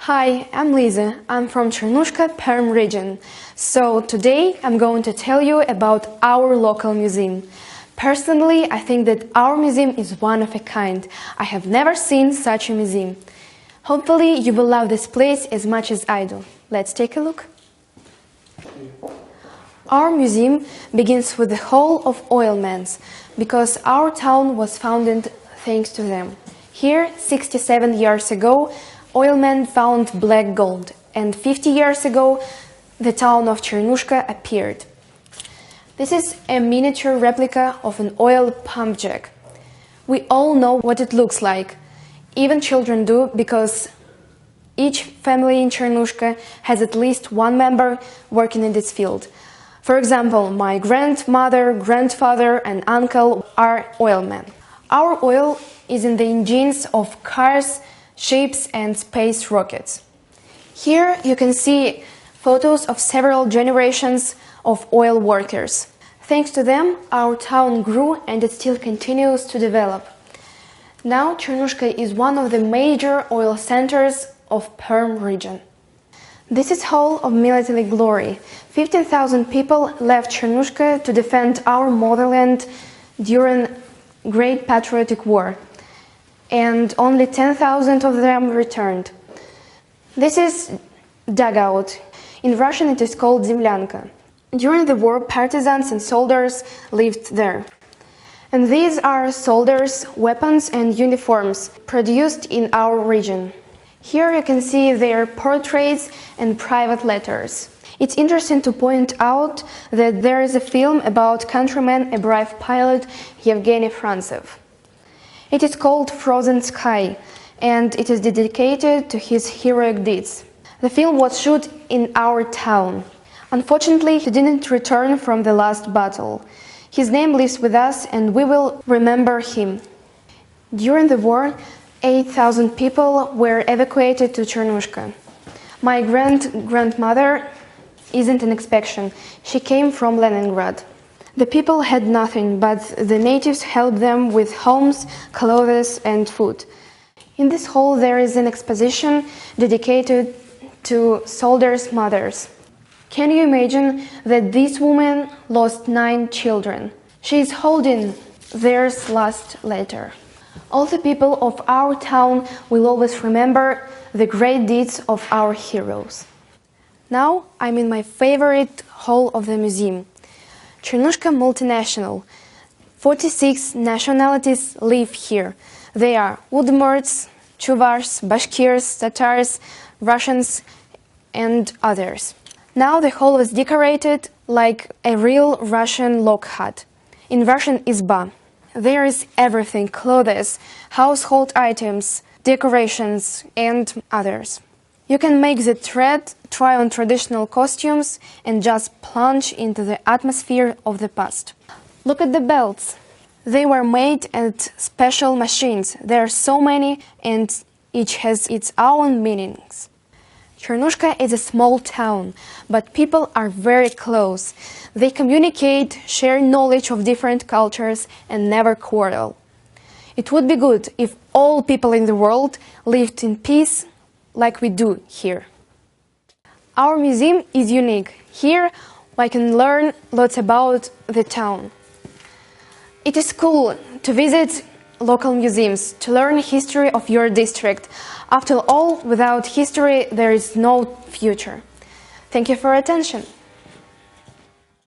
Hi, I'm Lisa. I'm from Chernushka, Perm region. So today I'm going to tell you about our local museum. Personally, I think that our museum is one of a kind. I have never seen such a museum. Hopefully you will love this place as much as I do. Let's take a look. Our museum begins with the Hall of Oilmen's, because our town was founded thanks to them. Here, 67 years ago, oilmen found black gold, and 50 years ago, the town of Chernushka appeared. This is a miniature replica of an oil pump jack. We all know what it looks like. Even children do, because each family in Chernushka has at least one member working in this field. For example, my grandmother, grandfather, and uncle are oilmen. Our oil is in the engines of cars, ships, and space rockets. Here you can see photos of several generations of oil workers. Thanks to them, our town grew and it still continues to develop. Now Chernushka is one of the major oil centers of Perm region. This is Hall of Military Glory. 15,000 people left Chernushka to defend our motherland during Great Patriotic War, and only 10,000 of them returned. This is dugout. In Russian it is called землянка. During the war, partisans and soldiers lived there. And these are soldiers' weapons and uniforms produced in our region. Here you can see their portraits and private letters. It's interesting to point out that there is a film about countryman, a brave pilot, Yevgeny Frantsev. It is called Frozen Sky, and it is dedicated to his heroic deeds. The film was shot in our town. Unfortunately, he didn't return from the last battle. His name lives with us, and we will remember him. During the war, 8,000 people were evacuated to Chernushka. My grandmother isn't an exception. She came from Leningrad. The people had nothing, but the natives helped them with homes, clothes, and food. In this hall there is an exposition dedicated to soldiers' mothers. Can you imagine that this woman lost 9 children? She is holding theirs last letter. All the people of our town will always remember the great deeds of our heroes. Now I'm in my favorite hall of the museum. Chernushka Multinational. 46 nationalities live here. They are Udmurts, Chuvars, Bashkirs, Tatars, Russians, and others. Now the hall is decorated like a real Russian log hut. In Russian, izba. There is everything: clothes, household items, decorations, and others. You can make the tread, try on traditional costumes, and just plunge into the atmosphere of the past. Look at the belts. They were made at special machines. There are so many, and each has its own meanings. Chernushka is a small town, but people are very close. They communicate, share knowledge of different cultures, and never quarrel. It would be good if all people in the world lived in peace like we do here. Our museum is unique. Here I can learn lots about the town. It is cool to visit local museums, to learn history of your district. After all, without history there is no future. Thank you for your attention.